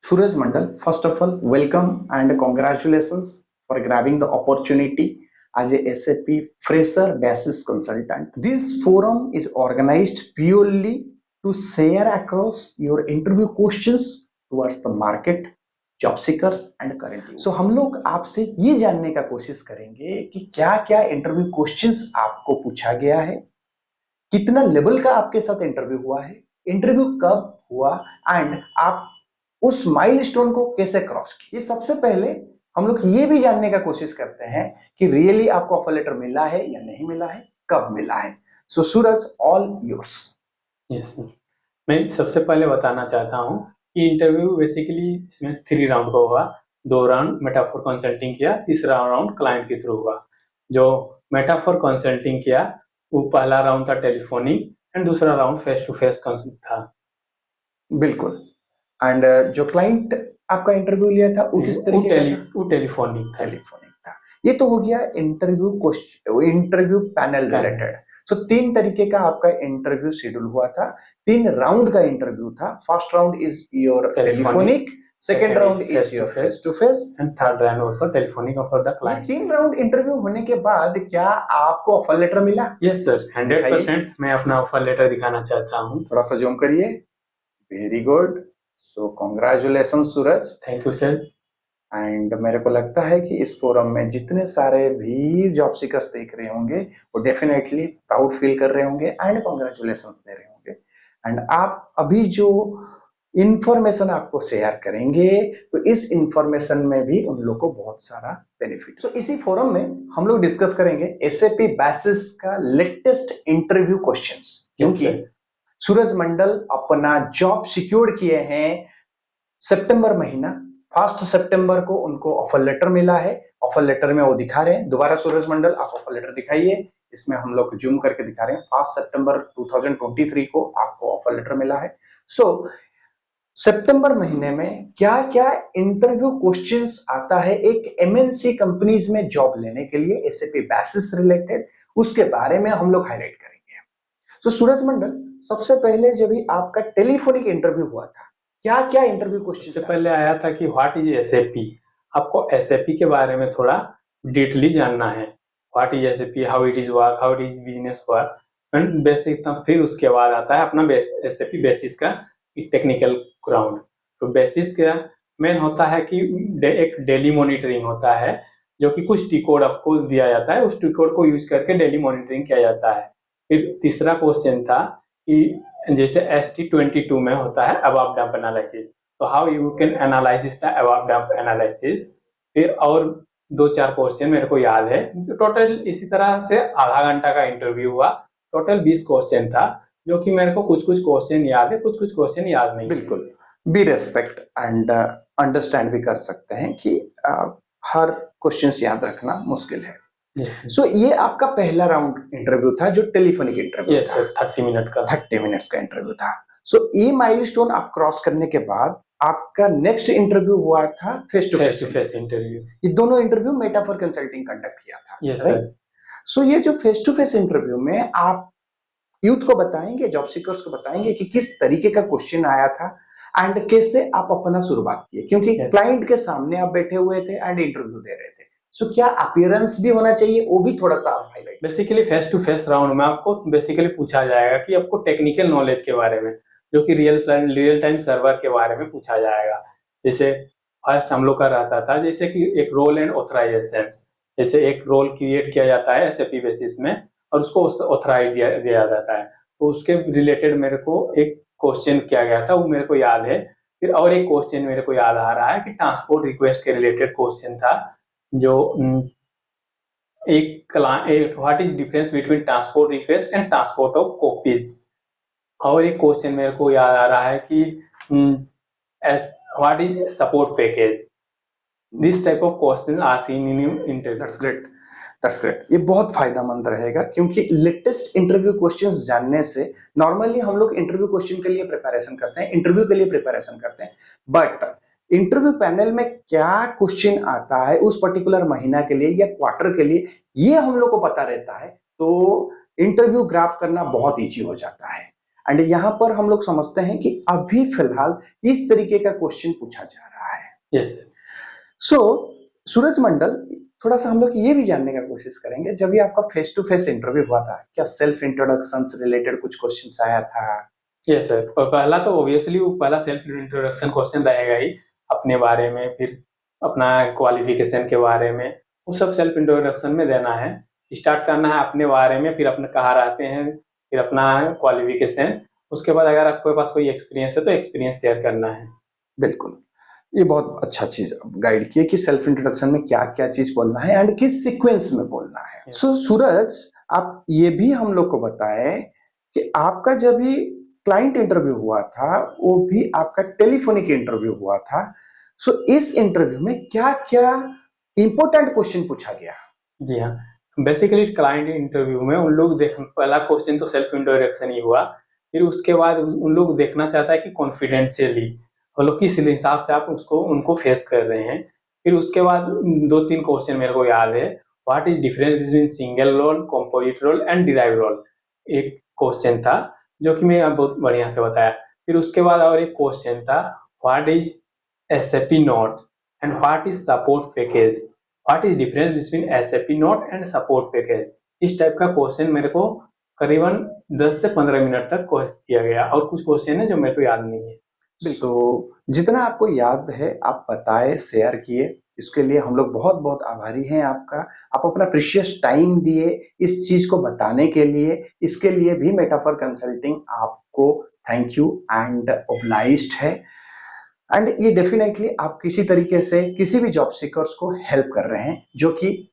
Suraj Mandal, first of all, welcome and congratulations for grabbing the opportunity as a SAP fresher basis consultant. This forum is organized purely to share across your interview questions towards the market, job seekers and current. So हम लोग आपसे ये जानने का कोशिश करेंगे कि क्या क्या इंटरव्यू क्वेश्चंस आपको पूछा गया है, कितना लेवल का आपके साथ इंटरव्यू हुआ है, इंटरव्यू कब हुआ एंड आप उस माइलस्टोन को कैसे क्रॉस किया। ये सबसे पहले हम लोग ये भी जानने का कोशिश करते हैं कि रियली आपको ऑफर लेटर मिला है या नहीं मिला है, कब मिला है। सो सूरज, ऑल योर्स। यस सर, मैं सबसे पहले बताना चाहता हूँ कि इंटरव्यू बेसिकली इसमें 3 राउंड का हुआ। 2 राउंड मेटाफोर कंसल्टिंग किया, तीसरा राउंड क्लाइंट के थ्रू हुआ। जो मेटाफोर कंसल्टिंग किया वो पहला राउंड था टेलीफोनिक एंड दूसरा राउंड फेस टू फेस था। बिल्कुल। एंड जो क्लाइंट आपका इंटरव्यू लिया था वो किस तरीके का था? वो टेलीफोनिक था। ये तो हो गया interview question, interview panel related. So 3 तरीके का आपका इंटरव्यू शेड्यूल हुआ था, 3 राउंड का इंटरव्यू था। First round is your telephonic, second round is your face to face and third round also telephonic for the client. 3 round interview होने के बाद क्या आपको ऑफर लेटर मिला? यस सर, 100% मैं अपना ऑफर लेटर दिखाना चाहता हूँ। थोड़ा सा जूम करिए। Very good. So congratulation Suraj. Thank you sir. And मेरे को लगता है कि इस फोरम में जितने सारे भी जॉब सीकर्स देख रहे होंगे वो डेफिनेटली प्राउड फील कर रहे होंगे एंड कॉन्ग्रेचुलेशंस दे रहे होंगे। एंड आप अभी जो इंफॉर्मेशन आपको शेयर करेंगे तो इस इंफॉर्मेशन में भी उन लोग को बहुत सारा बेनिफिट। सो इसी फोरम में हम लोग डिस्कस करेंगे एसएपी बेसिस का लेटेस्ट इंटरव्यू क्वेश्चंस, क्योंकि सूरज मंडल अपना जॉब सिक्योर किए हैं सितंबर महीना। 1 सितंबर को उनको ऑफर लेटर मिला है। ऑफर लेटर में वो दिखा रहे हैं, दोबारा सूरज मंडल आप ऑफर लेटर दिखाइए। इसमें हम लोग जूम करके दिखा रहे हैं 5 सितंबर 2023 को आपको ऑफर लेटर मिला है। सो सितंबर महीने में क्या क्या इंटरव्यू क्वेश्चंस आता है एक एमएनसी कंपनीज में जॉब लेने के लिए एसएपी बेसिस रिलेटेड, उसके बारे में हम लोग हाईलाइट करेंगे। तो सूरज मंडल, सबसे पहले जब भी आपका टेलीफोनिक इंटरव्यू हुआ था, क्या क्या इंटरव्यू क्वेश्चन से पहले आया था कि व्हाट इज एसएपी। आपको एसएपी के बारे में थोड़ा डिटेली जानना है। What is SAP, how it is work, how it is business work and basic. फिर उसके बाद आता है अपना एसएपी बेसिस का टेक्निकल ग्राउंड। तो बेसिस का मेन होता है कि एक डेली मॉनिटरिंग होता है, जो कि कुछ टी कोड आपको दिया जाता है, उस टी कोड को यूज करके डेली मॉनिटरिंग किया जाता है। फिर तीसरा क्वेश्चन था कि जैसे ST22 में होता है अबव डंप एनालिसिस, तो how you can analysis the above dump analysis. फिर और 2-4 क्वेश्चन मेरे को याद है। टोटल इसी तरह से आधा घंटा का इंटरव्यू हुआ। टोटल 20 क्वेश्चन था, जो कि मेरे को कुछ कुछ क्वेश्चन याद है, कुछ कुछ क्वेश्चन याद नहीं। बिल्कुल, बी रेस्पेक्ट एंड अंडरस्टैंड भी कर सकते हैं कि हर क्वेश्चंस याद रखना मुश्किल है। सो ये आपका पहला राउंड इंटरव्यू था जो टेलीफोनिक इंटरव्यू था। 30 मिनट्स का इंटरव्यू था। सो ये माइलस्टोन आप क्रॉस करने के बाद आपका नेक्स्ट इंटरव्यू हुआ था फेस टू फेस इंटरव्यू। ये दोनों इंटरव्यू मेटाफोर कंसल्टिंग कंडक्ट किया था, राइट? सो ये जो फेस टू फेस इंटरव्यू में आप यूथ को बताएंगे, जॉब सीकर्स को बताएंगे कि किस तरीके का क्वेश्चन आया था एंड कैसे आप अपना शुरुआत किए, क्योंकि क्लाइंट के सामने आप बैठे हुए थे एंड इंटरव्यू दे रहे थे। सो क्या अपीयरेंस भी होना चाहिए, वो भी थोड़ा सा आप highlight. Basically face to face round में आपको बेसिकली पूछा जाएगा कि आपको टेक्निकल नॉलेज के बारे में, जो कि रियल टाइम सर्वर के बारे में पूछा जाएगा। जैसे फर्स्ट हम लोग का रहता था जैसे कि एक रोल एंड ऑथराइजेशन। जैसे एक रोल क्रिएट किया जाता है एसएपी बेसिस में और उसको ऑथराइज दिया जाता है, तो उसके रिलेटेड मेरे को एक क्वेश्चन किया गया था, वो मेरे को याद है। फिर और एक क्वेश्चन मेरे को याद आ रहा है कि ट्रांसपोर्ट रिक्वेस्ट के रिलेटेड क्वेश्चन था, जो what is difference between transport request and transport of copies. और एक क्वेश्चन मेरे को याद आ रहा है कि what is support package. This type of question are seen in interview. That's great. ये बहुत फायदेमंद रहेगा, क्योंकि लेटेस्ट इंटरव्यू क्वेश्चंस जानने से नॉर्मली हम लोग इंटरव्यू क्वेश्चन के लिए प्रिपरेशन करते हैं, इंटरव्यू के लिए प्रिपरेशन करते हैं, बट इंटरव्यू पैनल में क्या क्वेश्चन आता है उस पर्टिकुलर महीना के लिए या क्वार्टर के लिए, ये हम लोग को पता रहता है, तो इंटरव्यू ग्राफ करना बहुत इजी हो जाता है। एंड यहाँ पर हम लोग समझते हैं कि अभी फिलहाल इस तरीके का क्वेश्चन पूछा जा रहा है। यस सो सूरज मंडल, थोड़ा सा हम लोग ये भी जानने का कोशिश करेंगे, जब ये आपका फेस टू फेस इंटरव्यू हुआ था, क्या सेल्फ इंट्रोडक्शन से रिलेटेड कुछ क्वेश्चंस आया था? Yes sir. और पहला तो ऑब्वियसली वो पहला सेल्फ इंट्रोडक्शन क्वेश्चन रहेगा ही, अपने बारे में, फिर अपना क्वालिफिकेशन के बारे में, वो सब सेल्फ इंट्रोडक्शन में देना है। स्टार्ट करना है अपने बारे में, फिर अपने कहाँ रहते हैं, फिर अपना क्वालिफिकेशन, उसके बाद अगर आपके पास कोई एक्सपीरियंस है तो एक्सपीरियंस शेयर करना है। बिल्कुल, ये बहुत अच्छा चीज गाइड किए कि सेल्फ इंट्रोडक्शन में क्या क्या चीज बोलना है एंड किस सीक्वेंस में बोलना है। सो सूरज, आप ये भी हम लोग को बताएं कि आपका जब भी क्लाइंट इंटरव्यू हुआ था, वो भी आपका टेलीफोनिक इंटरव्यू हुआ था। सो इस इंटरव्यू में क्या क्या इंपॉर्टेंट क्वेश्चन पूछा गया? जी हाँ, बेसिकली क्लाइंट इंटरव्यू में उन लोग देख, पहला क्वेश्चन तो सेल्फ इंट्रोडक्शन ही हुआ, फिर उसके बाद उन लोग देखना चाहता है कि कॉन्फिडेंशियली मतलब किस हिसाब से आप उसको उनको फेस कर रहे हैं। फिर उसके बाद 2-3 क्वेश्चन मेरे को याद है। What is difference between single role, composite role and derive role, एक क्वेश्चन था जो कि मैं बहुत बढ़िया से बताया। फिर उसके बाद और एक क्वेश्चन था, what is SAP note and what is support package, what is difference between SAP note and support package. इस टाइप का क्वेश्चन मेरे को करीबन 10 से 15 मिनट तक किया गया, और कुछ क्वेश्चन है जो मेरे को याद नहीं है। सो जितना आपको याद है आप बताए, शेयर किए, इसके लिए हम लोग बहुत बहुत आभारी हैं आपका। आप अपना प्रीशियस टाइम दिए इस चीज को बताने के लिए, इसके लिए भी मेटाफर कंसल्टिंग आपको थैंक यू एंड ओब्लाइज्ड है। एंड ये डेफिनेटली आप किसी तरीके से किसी भी जॉब सीकर्स को हेल्प कर रहे हैं, जो कि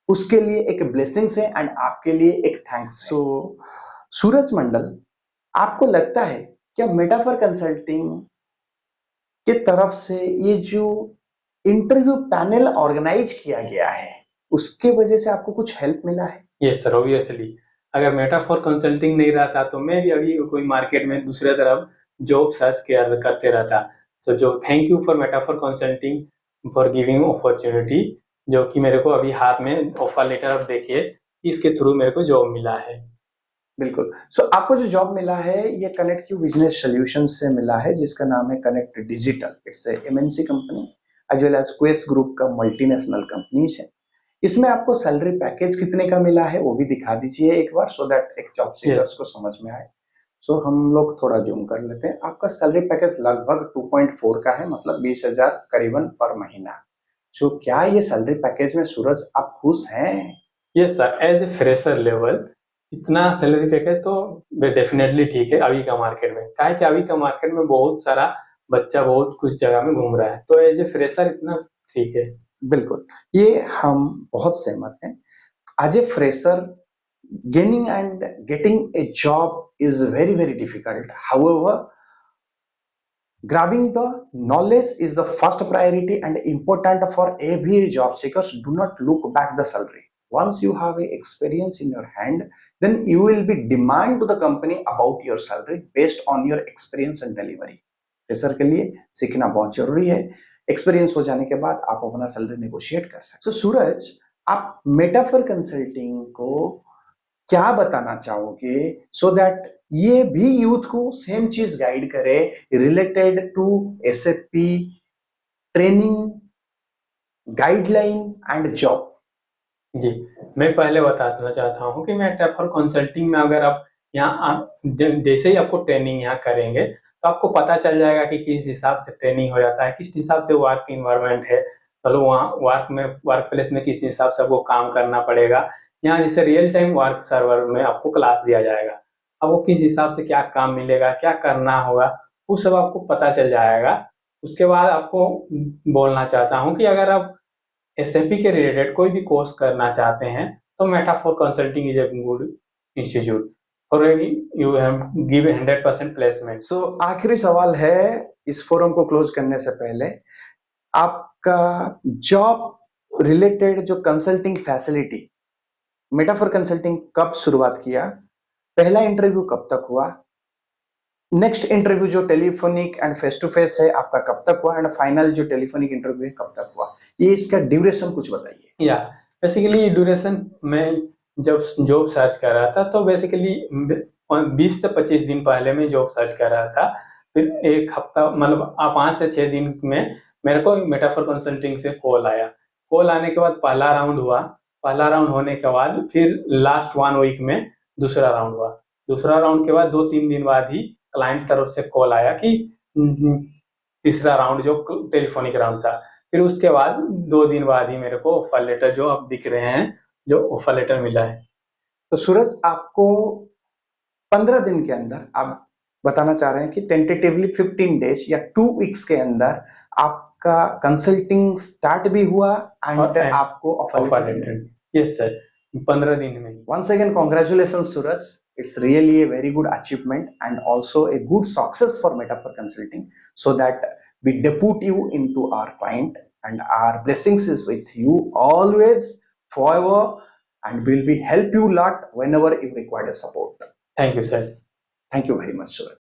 उसके लिए एक ब्लेसिंग्स है एंड आपके लिए एक थैंक्स है। सो सूरज मंडल, आपको लगता है क्या मेटाफर कंसल्टिंग के तरफ से ये जो इंटरव्यू पैनल ऑर्गेनाइज किया गया है, उसके वजह से आपको कुछ हेल्प मिला है? यस सर, ऑब्वियसली अगर मेटाफोर कंसल्टिंग नहीं रहता तो मैं भी अभी कोई मार्केट में दूसरे तरफ जॉब सर्च करते रहता। सो जो thank you for metaphor consulting for giving opportunity, जो कि मेरे को अभी हाथ में ऑफर लेटर अब देखिए, इसके थ्रू मेरे को जॉब मिला है। बिल्कुल। सो आपको जो जॉब मिला है ये कनेक्ट क्यू बिजनेस सॉल्यूशन से मिला है, जिसका नाम है Connect Digital. It's a MNC company as well as Quess group का मल्टीनेशनल कंपनीज है। इसमें आपको सैलरी पैकेज कितने का मिला है वो भी दिखा दीजिए एक बार, सो दैट एक जॉब सीकर्स को समझ में आए। सो हम लोग थोड़ा जूम कर लेते हैं। आपका सैलरी पैकेज लगभग 2.4 का है, मतलब 20,000 करीबन पर महीना। सो क्या ये सैलरी पैकेज में सूरज आप खुश हैं? Yes sir, as a fresher level इतना सैलरी पैकेज तो डेफिनेटली ठीक है अभी का मार्केट में। क्या है कि अभी का मार्केट में बहुत सारा बच्चा बहुत कुछ जगह में घूम रहा है, तो एज ए फ्रेशर इतना ठीक है। बिल्कुल, ये हम बहुत सहमत हैं। As a fresher, gaining and getting a job is very very difficult. However, grabbing the knowledge is the first priority and important for every job seekers. Do not look back the salary. Once you have a experience in your hand, then you will be demand to the company about your salary based on your experience and delivery. Fresher के लिए सीखना बहुत जरूरी है। Experience हो जाने के बाद आप अपना सैलरी नेगोशिएट कर सकते। सो सूरज, आप मेटाफर कंसल्टिंग को क्या बताना चाहोगे, सो दैट ये भी यूथ को सेम चीज गाइड करे related to SAP training, guideline and job? जी, मैं पहले बताना चाहता हूँ कि मैं मेटाफोर कंसल्टिंग में अगर आप जैसे ही आपको ट्रेनिंग यहाँ करेंगे तो आपको पता चल जाएगा कि किस हिसाब से ट्रेनिंग हो जाता है, किस हिसाब से वर्क इन्वायरमेंट है, मतलब वहाँ वर्क प्लेस में किस हिसाब से आपको काम करना पड़ेगा। यहाँ जैसे रियल टाइम वर्क सर्वर में आपको क्लास दिया जाएगा, अब वो किस हिसाब से क्या काम मिलेगा, क्या करना होगा, वो सब आपको पता चल जाएगा। उसके बाद आपको बोलना चाहता हूँ कि अगर आप एसएपी के रिलेटेड कोई भी कोर्स करना चाहते हैं तो Metaphor Consulting is a good institute for you give 100% placement. So आखिरी सवाल है इस फोरम को क्लोज करने से पहले, आपका जॉब रिलेटेड जो कंसल्टिंग फैसिलिटी, मेटाफर कंसल्टिंग कब शुरुआत किया, पहला इंटरव्यू कब तक हुआ, नेक्स्ट इंटरव्यू जो telephonic and face to face है आपका कब तक हुआ, एंड फाइनल जो टेलीफोनिक इंटरव्यू है कब तक हुआ, ये इसका ड्यूरेशन कुछ बताइए। या बेसिकली ड्यूरेशन मैं जब जॉब सर्च कर रहा था तो बेसिकली 20 से 25 दिन पहले मैं जॉब सर्च कर रहा था। फिर एक हफ्ता मतलब 5 से 6 दिन में मेरे को मेटाफर कंसल्टिंग से कॉल आया। कॉल आने के बाद पहला राउंड हुआ। पहला राउंड होने के बाद फिर लास्ट 1 वीक में दूसरा राउंड हुआ। दूसरा राउंड के बाद 2-3 दिन बाद ही क्लाइंट तरफ से कॉल आया कि तीसरा राउंड जो टेलीफोनिक राउंड था। फिर उसके बाद 2 दिन बाद ही मेरे को ऑफर लेटर जो अब दिख रहे हैं, जो ऑफर लेटर मिला है। तो सूरज, आपको 15 दिन के अंदर आप बताना चाह रहे हैं कि टेंटेटिवली 15 डेज या 2 वीक्स के अंदर आपका कंसल्टिंग स्टार्ट भी हुआ एंड आपको ऑफर लेटर, यस सर, 15 दिन में। Once again, congratulations, Suraj. It's really a very good achievement and also a good success for Metaphor Consulting, so that we depute you into our client, and our blessings is with you always, forever, and will be help you a lot whenever you require support. Thank you, sir. Thank you very much, Suraj.